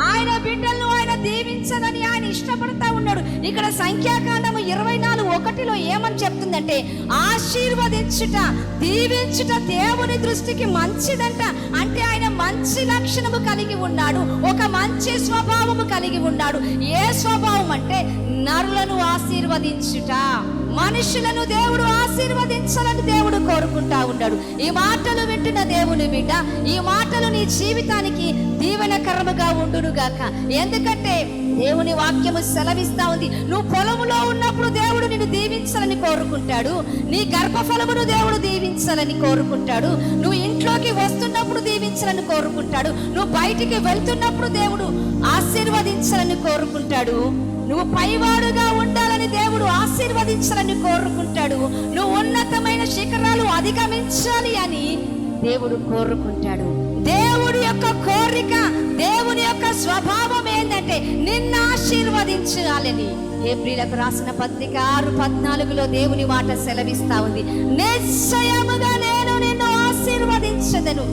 ఆయన బిడ్డలను ఆయన దీవించాలని ఆయన ఇష్టపడతా ఉన్నాడు. ఇక్కడ సంఖ్యాకాండము 24:1 ఏమని చెప్తుందంటే, ఆశీర్వదించుట, దీవించుట దేవుని దృష్టికి మంచిదంట. అంటే ఆయన మంచి లక్షణము కలిగి ఉన్నాడు, ఒక మంచి స్వభావము కలిగి ఉన్నాడు. ఏ స్వభావం అంటే నరులను ఆశీర్వదించుట, మనుషులను దేవుడు ఆశీర్వదించాలని దేవుడు కోరుకుంటా ఉన్నాడు. ఈ మాటలు వింటున్న దేవుని బిడ్డ, ఈ మాటలు నీ జీవితానికి దీవెనకరముగా ఉండునుగాక. ఎందుకంటే దేవుని వాక్యము సెలవిస్తా ఉంది, నువ్వు పొలములో ఉన్నప్పుడు దేవుడు నిన్ను దీవించాలని కోరుకుంటాడు, నీ గర్భఫలమును దేవుడు దీవించాలని కోరుకుంటాడు, నువ్వు ఇంట్లోకి వస్తున్నప్పుడు దీవించాలని కోరుకుంటాడు, నువ్వు బయటికి వెళ్తున్నప్పుడు దేవుడు ఆశీర్వదించాలని కోరుకుంటాడు, నువ్వు పైవాడుగా ఉండాలని దేవుడు ఆశీర్వదించాలని కోరుకుంటాడు, నువ్వు ఉన్నతమైన శిఖరాలు అధిగమించాలి అని దేవుడు కోరుకుంటాడు. దేవుడి యొక్క కోరిక, దేవుని యొక్క స్వభావం ఏంటంటే నిన్ను ఆశీర్వదించాలని. ఏప్రిలకు రాసిన పత్రిక 6:14 దేవుని మాట సెలవిస్తా ఉంది, నిశ్చయముగా నేను నిన్ను ఆశీర్వదించదను.